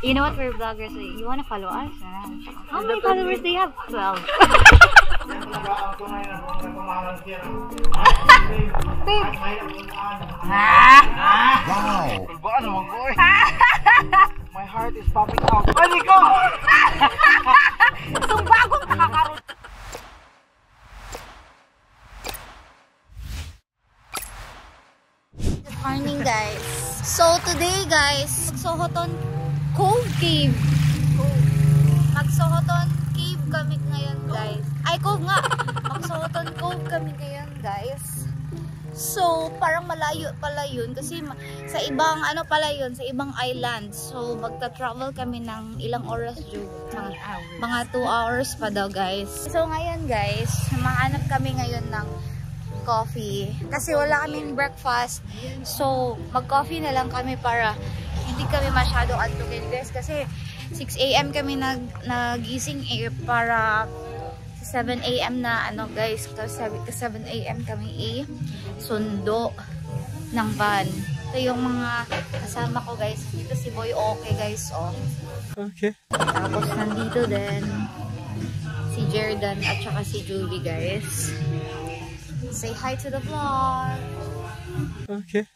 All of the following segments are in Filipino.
You know what, we're vloggers. You wanna follow us? How many followers do you have? 12. Wow! My heart is popping out. Pwede ko! So, bagong kakaroon. Good morning, guys. So, today, guys, Magsohoton Cove Cave. Magsohoton Cave kami ngayon, guys. Ay, Cove nga. Magsohoton Cove kami ngayon, guys. So, parang malayo pala yun kasi sa ibang ano pala yun, sa ibang island. So, magta-travel kami ng ilang oras dyan. Mga 2 hours pa daw, guys. So, ngayon, guys, mahanap kami ngayon ng coffee. Kasi wala kaming breakfast. So, mag-coffee na lang kami para hindi kami masyadong antukin, guys. Kasi 6 AM kami nagising para 7 AM na ano, guys. Kasi 7 AM kami sundo ng van. Ito yung mga kasama ko, guys. Dito si Boy Okay, guys. Oh. Okay. Tapos nandito din si Jerdan at saka si Julie, guys. Say hi to the vlog. Okay.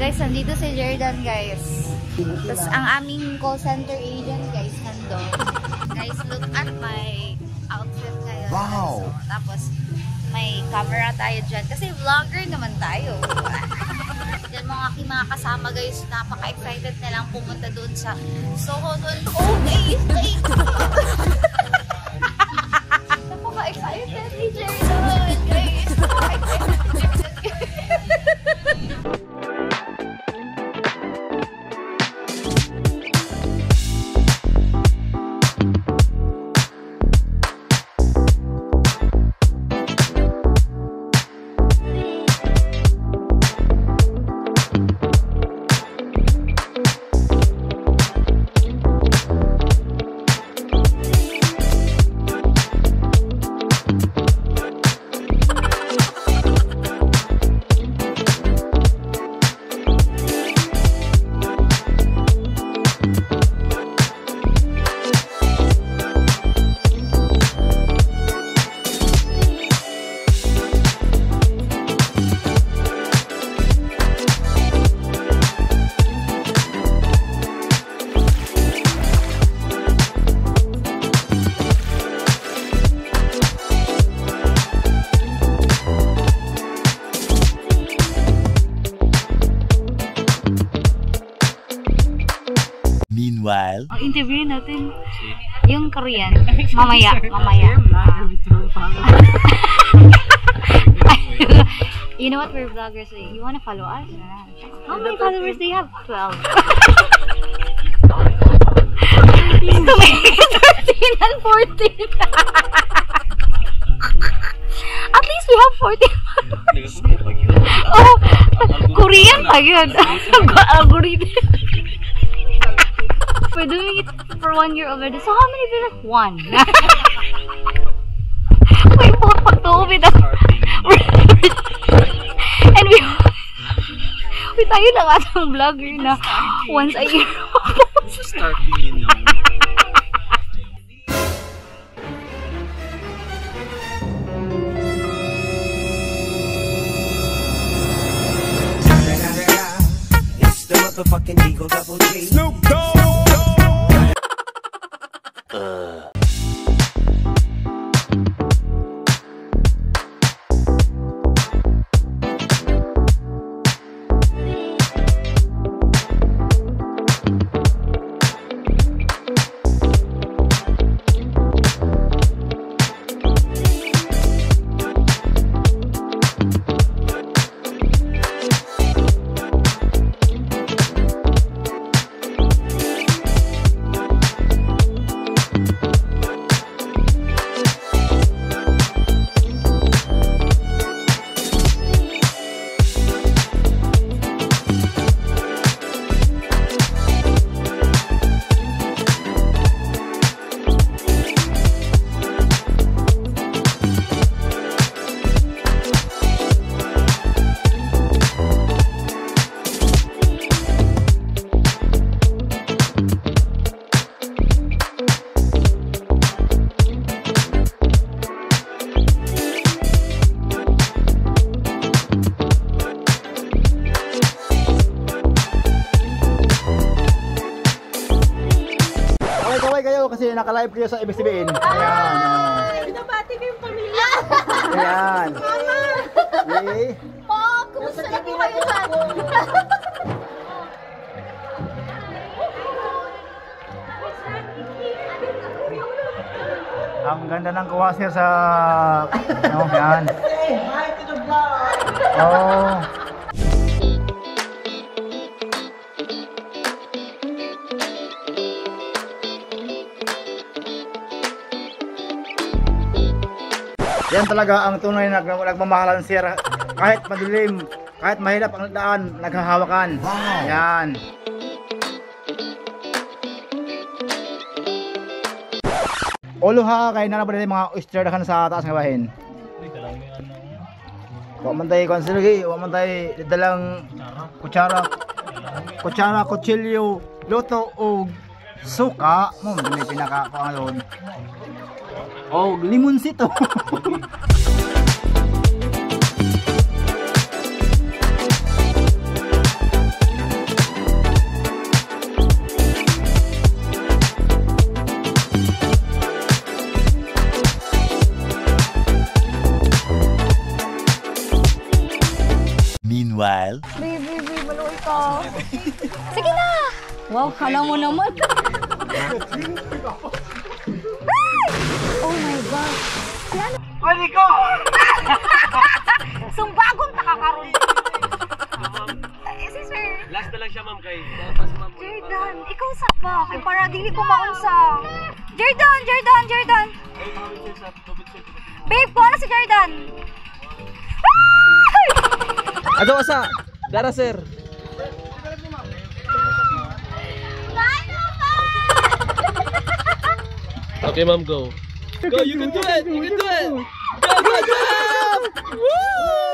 Guys, nandito si Jerdan, guys. Tapos ang aming call center agent, guys, nandun. Guys, look at my outfit ngayon. Wow! So, tapos may camera tayo dyan. Kasi vlogger naman tayo. Yan mga kasama, guys. Napaka-excited na lang pumunta doon sa Sohoton. Oh, guys! Napaka-excited ni Jerdan, guys. Napaka-excited ni Jerdan, guys. Meanwhile, Interview natin yung Korean. Mamaya. You know what, we're vloggers. You wanna follow us? How many followers do you have? 12. 13 and 14. At least we have 14 followers. Oh, Korean pa yun. Algorithm. We're doing it for 1 year already. So how many videos? 1. Wait, pagtuwi na. And we tayo lang atang vlogger na once a year. starting, you know. It's the motherfucking Eagle Double G. Snoop Dogg. kayo kasi naka-live kayo sa ABS-CBN. Ayan. Binabati ko yung pamilya. Ayan. Okay. Po, kumusta na po kayo dyan? Ang ganda ng kuha sir sa ano, yan. Say hi to the vlog. Oh. Yan talaga ang tunay na nagmamahalan sir. Kahit madilim, kahit mahirap ang daan, naghahawakan. Yan. Olo ha, kaya na ba yung mga oyster na sa taas ng bahin? Huwag man tayo konsilgi, huwag man tayo dalang kutsara, kutsilyo, luto o suka. Mo, may pinaka-pangalon. O limonsito. Meanwhile, Baby, maluoy ka. Sige na. Wow, kala mo naman. Ay! Oh my God. Yan. Pwede ko! Sumbagong takakaroon. Si sir. Last na lang siya, ma'am, kay Jordan, ikaw sa ba? Kay para dili ko maunsa. Jordan. Babe, ko na si Jordan. Ato asa? Dara, sir. Okay, ma'am, go. Go, you can do it! You can do it! Go, go, go! Woo!